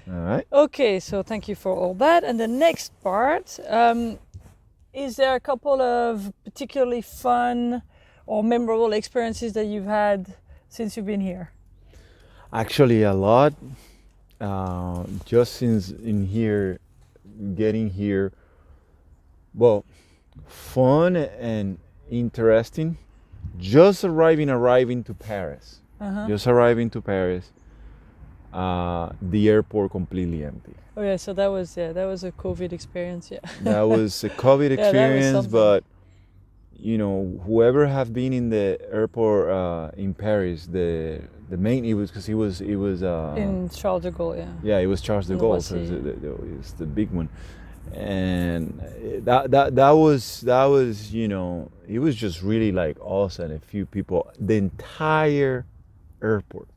All right. Okay, so thank you for all that. And the next part, is there a couple of particularly fun or memorable experiences that you've had since you've been here? Actually, a lot. Just since getting here, well, fun and interesting. Just arriving to Paris. Uh-huh. Just arriving to Paris. The airport completely empty. Oh yeah, so that was a COVID experience, yeah. That was a COVID Yeah, that was experience, something. but whoever have been in the airport in Paris, the main it was because it was In Charles de Gaulle, yeah. yeah, it was Charles de In Gaulle, so Roissy. it's the big one, and that was it was just really like us and a few people. The entire airport.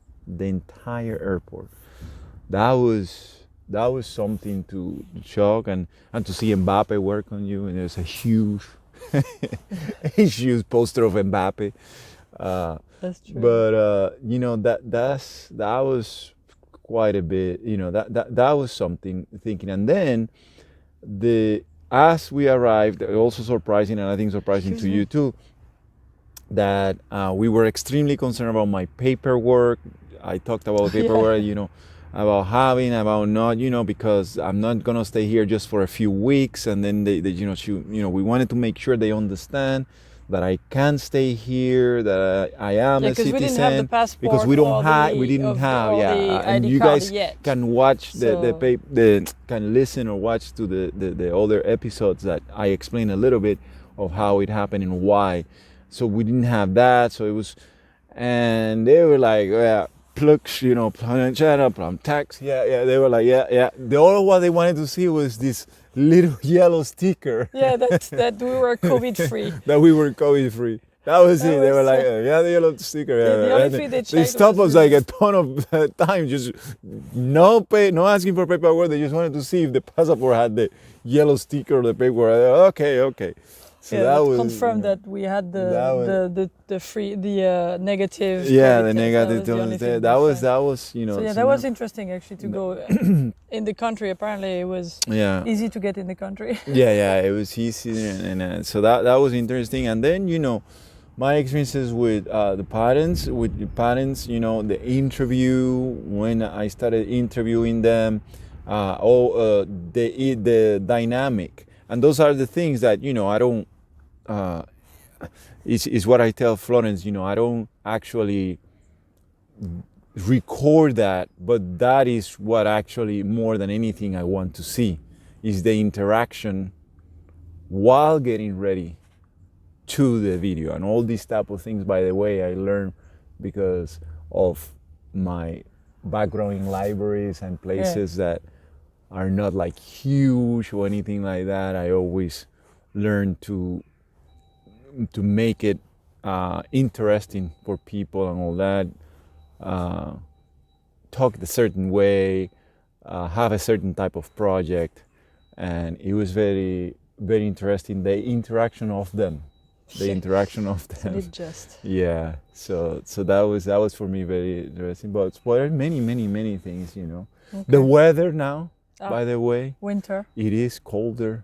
That was something to shock and to see Mbappe work on you, and there's a huge a huge poster of Mbappe. That's true. But that was quite a bit. That was something thinking. And then as we arrived, also surprising, and I think surprising to you too, that we were extremely concerned about my paperwork. I talked about paperwork, about having, about not, because I'm not gonna stay here just for a few weeks, and then we wanted to make sure they understand that I can stay here, that I am a citizen. We didn't have the passport, because we didn't have, and you guys yet. can watch can listen or watch to the other episodes that I explain a little bit of how it happened and why. So we didn't have that, so it was, and they were like, yeah, plugs, plan tax, yeah. They were like, yeah. All what they wanted to see was this little yellow sticker. Yeah, that we were COVID free. That we were COVID free. That was it. They were like, yeah, the yellow sticker. The only thing they stopped us like a ton of time, just no asking for paperwork. They just wanted to see if the passport had the yellow sticker or the paperwork. Okay. So yeah, that was confirmed that we had the negative. Yeah, COVID the negative. That was So that was interesting actually to go in the country. Apparently, it was easy to get in the country. Yeah, it was easy, and so that was interesting. And then my experiences with the parents, the interview when I started interviewing them, the dynamic, and those are the things that I don't. Is what I tell Florence. I don't actually record that, but that is what actually more than anything I want to see is the interaction while getting ready to the video, and all these type of things, by the way, I learned because of my background in libraries and places that are not like huge or anything like that. I always learn to make it interesting for people and all that. Talk a certain way, have a certain type of project, and it was very, very interesting. The interaction of them. Yeah. So that was for me very interesting. But there are many things. Okay. The weather now, by the way, winter. It is colder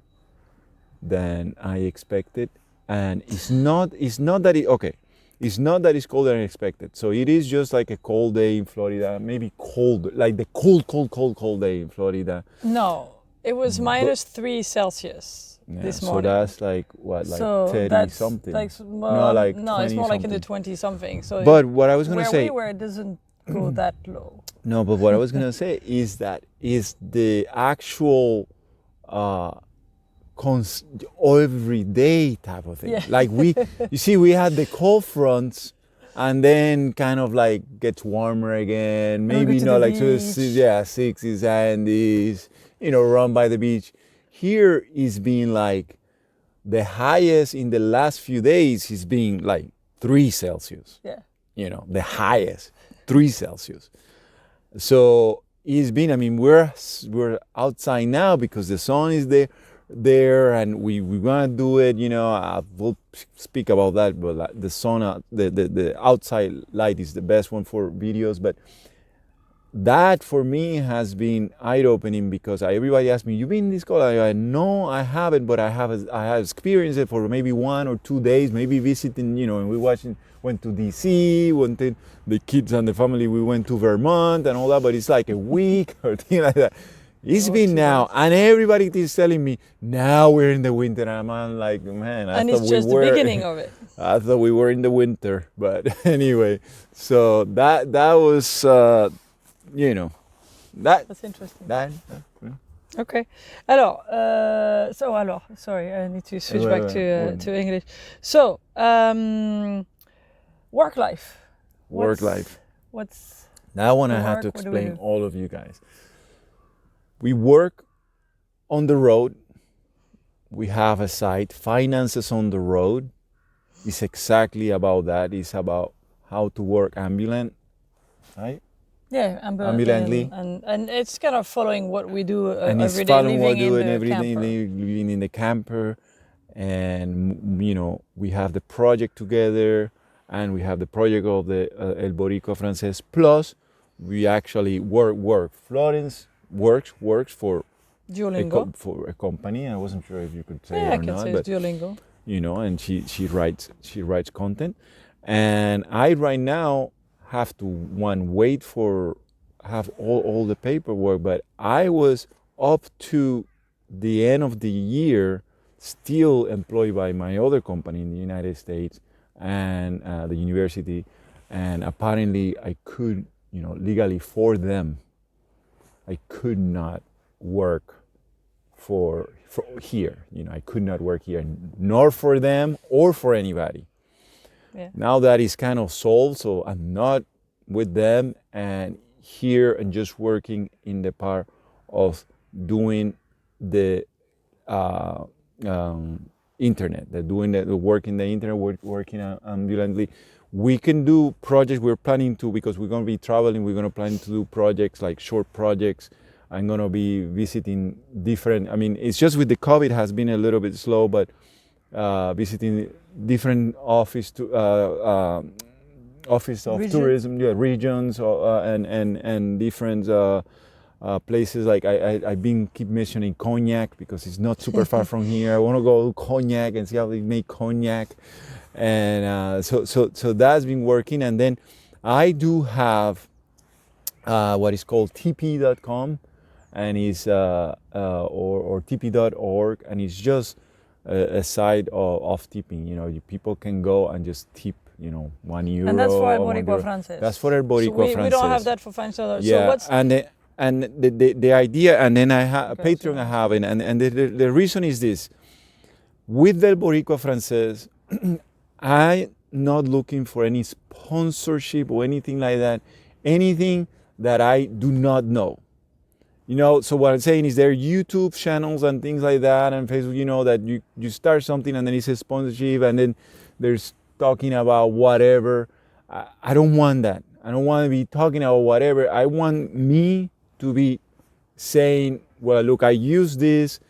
than I expected, and it's not that it's not that it's colder than expected. So it is just like a cold day in Florida, maybe colder, like the cold day in Florida. No, it was -3 Celsius. This morning. So that's like what, like 30 something? Like, it's more like in the 20 something. So but what I was gonna say, where it doesn't go that low. No, but what I was gonna say is that is the actual everyday type of thing. Yeah. Like we had the cold fronts, and then kind of like gets warmer again. Maybe not like 60s, 70s. Run by the beach. Here is being like the highest in the last few days is being like 3 Celsius. Yeah. The highest 3 Celsius. So it's been. I mean, we're outside now because the sun is there, and we want to do it. I will speak about that, but the sun, the outside light is the best one for videos. But that for me has been eye-opening, because everybody asks me, "You been in this college?" I go, "No, I haven't, but I have experienced it for maybe 1 or 2 days, maybe visiting, and we went to DC, the kids and the family, we went to Vermont and all that, but it's like a week or thing like that. It's been now, and everybody is telling me now we're in the winter, and I'm like, man, and it's just the beginning of it. I thought we were in the winter, but anyway, so that was, That's interesting. Okay. Alors, sorry, I need to switch back to English. So, work life. What's that one? I work? have to What do we explain do? all of you guys. We work on the road. We have a site. Finances on the road is exactly about that. It's about how to work ambulant, right? Yeah, ambulantly, and it's kind of following what we do and it's every day, following what living we do in and the everything, camper. living in the camper, and we have the project together, and we have the project of the El Boricua Frances. Plus, we actually work. Florence works for Duolingo. for a company. I wasn't sure if you could say Yeah, it I or can not, say but it's Duolingo. and she writes content, and I right now have to wait for have all the paperwork, but I was up to the end of the year still employed by my other company in the United States and the university, and apparently I could, legally for them, I could not work for here. I could not work here, nor for them or for anybody. Yeah. Now that is kind of solved, so I'm not with them and here and just working in the part of doing the internet, doing the work in the internet, working ambulantly. We can do projects. We're planning to, because we're going to be traveling, we're going to plan to do projects, like short projects. I'm going to be visiting different, it's just with the COVID has been a little bit slow, but visiting different office of tourism, regions, and different places. Like I've been keep mentioning Cognac because it's not super far from here. I want to go to Cognac and see how they make Cognac, and so that's been working. And then I do have what is called tp.com, and it's or tp.org, and it's just a site of tipping. People can go and just tip, €1. And that's for El Boricua Frances. That's for El Boricua Frances. We don't have that for Fine Solar. Yeah, So the idea, and then I have Okay, Patreon. I have it, and the reason is this: with El Boricua Frances, I'm not looking for any sponsorship or anything like that. Anything that I do not know. So what I'm saying is there are YouTube channels and things like that, and Facebook, that you start something and then it's a sponsorship, and then there's talking about whatever. I don't want that. I don't want to be talking about whatever. I want me to be saying, well, look, I use this,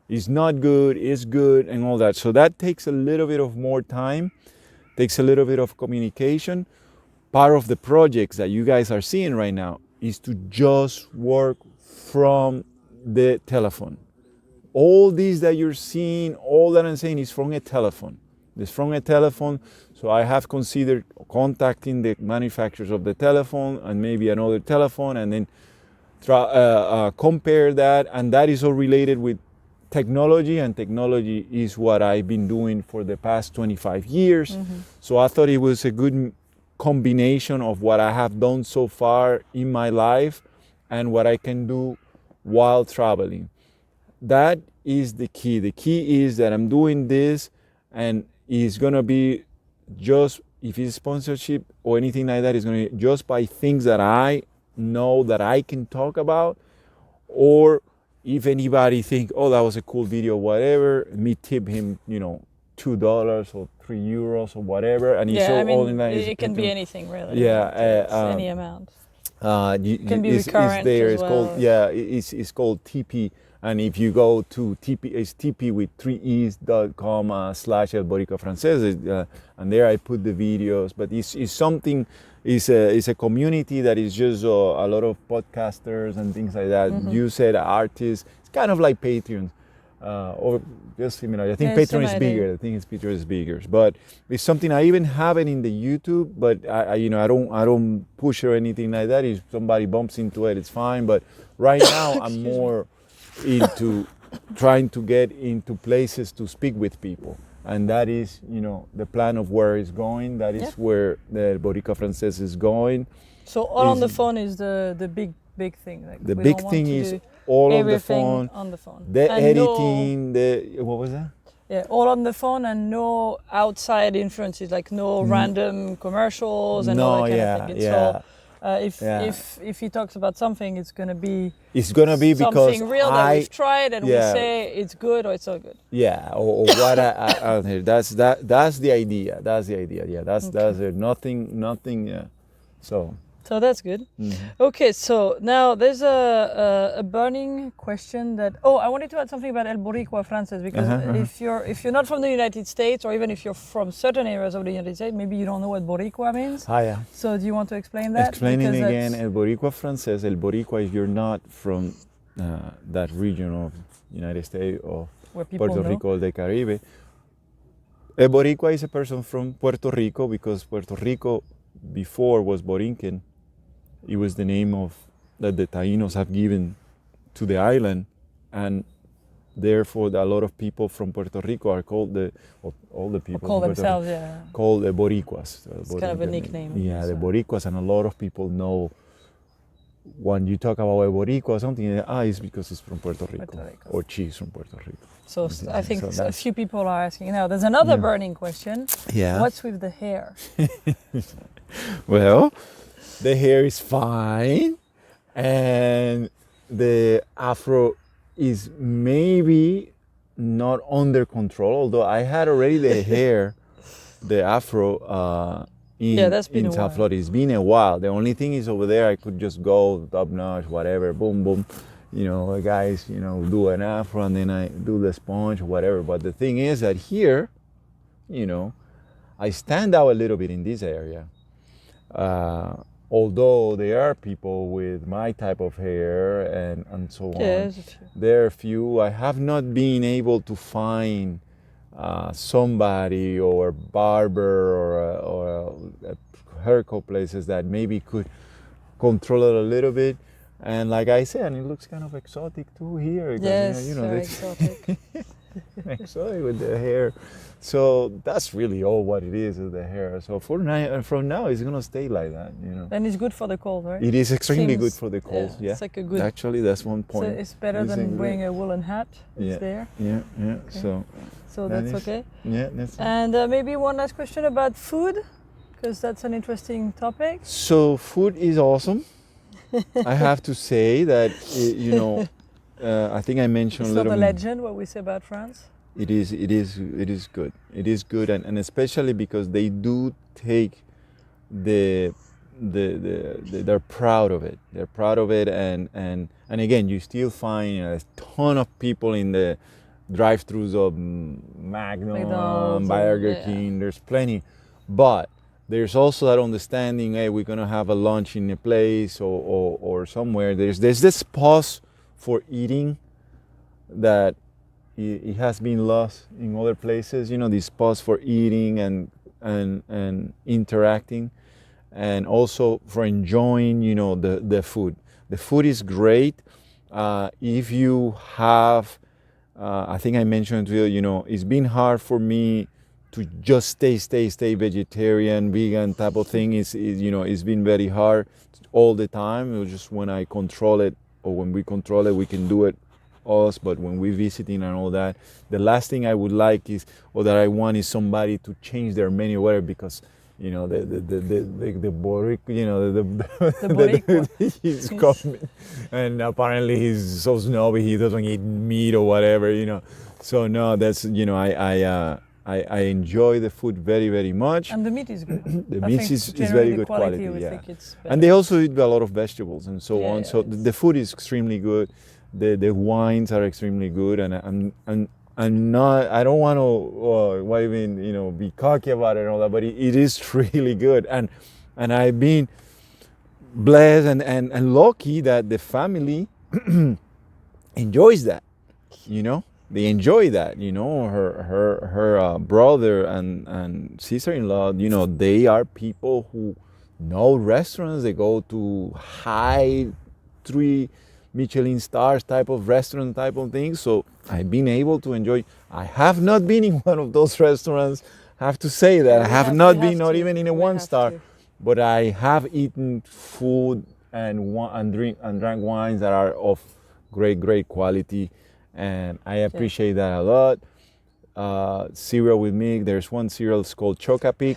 it's not good, it's good, and all that. So that takes a little bit of more time, takes a little bit of communication. Part of the projects that you guys are seeing right now is to just work from the telephone. All these that you're seeing, all that I'm saying is from a telephone. It's from a telephone. So I have considered contacting the manufacturers of the telephone and maybe another telephone, and then compare that. And that is all related with technology, and technology is what I've been doing for the past 25 years. Mm-hmm. So I thought it was a good combination of what I have done so far in my life and what I can do while traveling. That is the key. The key is that I'm doing this, and it's gonna be just, if it's sponsorship or anything like that, it's gonna be just by things that I know that I can talk about, or if anybody think, oh, that was a cool video, whatever, me tip him, $2 or €3 or whatever, and it's all in that. It can be anything really. Yeah, any amount. It can be recurrent there. as It's well. called it's called TP, And if you go to it's TP with 3es.com slash El Boricua Frances, and there I put the videos. But it's something, it's a community that is just a lot of podcasters and things like that. You said artists. It's kind of like Patreon. Or just similar. I think Patreon is bigger. I think Patreon is bigger. But it's something I even have it in the YouTube. But I don't push or anything like that. If somebody bumps into it, it's fine. But right now I'm more into trying to get into places to speak with people, and that is the plan of where it's going. That is where the Boricua Frances is going. So all on the phone is the big thing. Like the big thing is all on the phone. The and editing, what was that? Yeah, all on the phone and no outside influences, like no random commercials and all that kind of thing. So if he talks about something, it's gonna be because something real that we've tried and we say it's good or it's not good. Yeah, or what I hear. That's the idea. Yeah, that's nothing. Yeah. So that's good. Okay, so now there's a burning question that I wanted to add something about El Boricua Frances, because if you're not from the United States, or even if you're from certain areas of the United States, maybe you don't know what Boricua means. So do you want to explain that? Explaining again, El Boricua Frances. El Boricua, if you're not from that region of United States or Puerto Rico or the Caribbean, El Boricua is a person from Puerto Rico, because Puerto Rico before was Borinquen. It was the name that the Taínos have given to the island, and therefore a lot of people from Puerto Rico are called all the people call themselves called the Boricuas. It's kind of a nickname. Yeah, the Boricuas, and a lot of people know when you talk about a Boricua or something, it's because it's from Puerto Rico. Or she's from Puerto Rico. So I think a few people are asking now. There's another burning question. Yeah. What's with the hair? Well, the hair is fine, and the afro is maybe not under control, although I had already the hair, the afro that's been in South Florida. It's been a while. The only thing is over there I could just go top notch, whatever, boom, boom. Guys, do an afro and then I do the sponge, whatever. But the thing is that here, I stand out a little bit in this area. Although there are people with my type of hair and so on, there are few. I have not been able to find somebody or barber or a haircut places that maybe could control it a little bit. And like I said, and it looks kind of exotic too here. Yes, very exotic. Exotic with the hair. So that's really all what it is with the hair. So from now, it's gonna stay like that, And it's good for the cold, right? It is extremely good for the cold. Yeah, it's like a good. Actually, that's one point. So it's better than wearing a woolen hat. Yeah. It's there. Yeah. Okay. So that's okay. Yeah, that's. And maybe one last question about food, because that's an interesting topic. So food is awesome. I have to say that I think I mentioned it's a little. It's not a legend what we say about France. It is good. It is good, and especially because they do take they're proud of it. They're proud of it, and again, you still find a ton of people in the drive-thrus of Magnum, Burger King. There's plenty, but there's also that understanding. Hey, we're gonna have a lunch in a place or somewhere. There's this pause for eating that it has been lost in other places. This pause for eating and interacting, and also for enjoying. The food. The food is great. If you have, I think I mentioned to you. It's been hard for me to just stay vegetarian, vegan type of thing. It's been very hard all the time. It was just when I control it, or when we control it, we can do it us. But when we're visiting and all that, the last thing I would like is, or that I want, is somebody to change their menu, whatever, because the Boricua, he's coming, and apparently he's so snobby, he doesn't eat meat or whatever. So no, that's I enjoy the food very, very much. And the meat is good. The meat is very good quality, yeah. And they also eat a lot of vegetables and so on. So the food is extremely good. The wines are extremely good, and I'm not. I don't want to why even be cocky about it and all that, but it is really good, and I've been blessed and lucky that the family enjoys that. They enjoy that. Her brother and sister-in-law. They are people who know restaurants. They go to high 3 Michelin stars type of restaurant type of thing. So I've been able to enjoy. I have not been in one of those restaurants. I have to say that I have not been, not even in a 1-star, but I have eaten food and drank wines that are of great quality, and I appreciate that a lot. Cereal with milk. There's one cereal called Chocapic.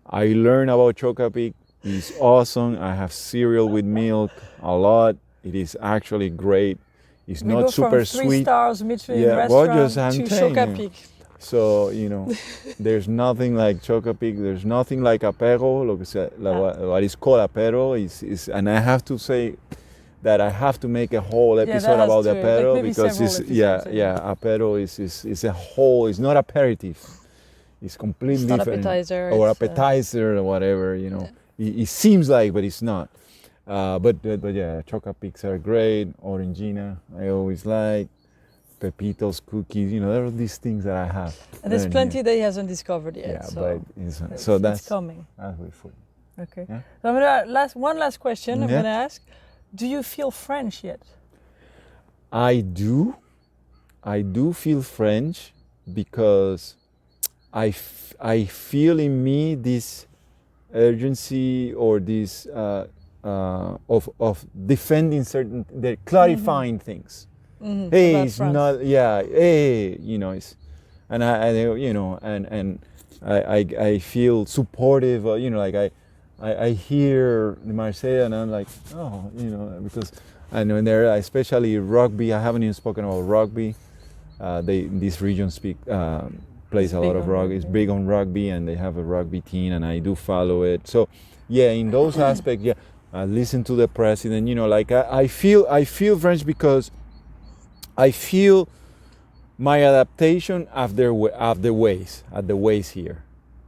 I learned about Chocapic. It's awesome. I have cereal with milk a lot. It is actually great. It's not super sweet. 3 stars Michelin restaurant to Chocapic. So there's nothing like Chocapic. There's nothing like Apero. What is called Apero is, and I have to say that I have to make a whole episode about the Apero, because Apero is a whole. It's not aperitif. It's completely different. Appetizer. Or appetizer or whatever. It seems like, but it's not. But yeah, Chocapics are great. Orangina, I always like. Pepitos, cookies, there are these things that I have. And there's plenty that he hasn't discovered yet. Yeah, so but that's coming. That's way for you. Okay. Yeah? So I'm gonna one last question. I'm gonna ask: do you feel French yet? I do. I do feel French because I feel in me this urgency or this of defending certain, clarifying things. Mm-hmm. Hey, it's not. Yeah. Hey, it's, and I feel supportive. Like I hear Marseille and I'm like, oh, because I know there, especially rugby. I haven't even spoken about rugby. This region plays a lot of rugby. It's big on rugby, and they have a rugby team, and I do follow it. So, yeah, in those aspects, yeah, I listen to the president. Like I feel French because I feel my adaptation at the ways here.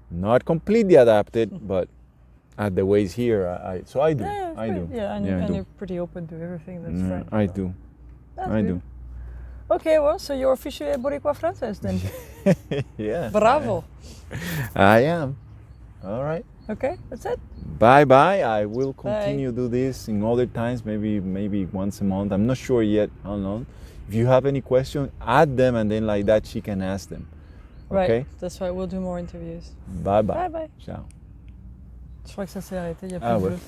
Not completely adapted, but at the ways here. I do. I do. Yeah, and you're pretty open to everything that's French. I do. I do. Okay, well, so you're officially a Boricua Frances then. Yeah. Bravo. I am. All right. Okay, that's it. Bye. I will continue do this in other times, maybe once a month. I'm not sure yet how long. If you have any questions, add them, and then like that she can ask them. Okay? Right, that's right. We'll do more interviews. Bye. Bye. Ciao. Je crois que ça s'est arrêté, il y a plus de jeu.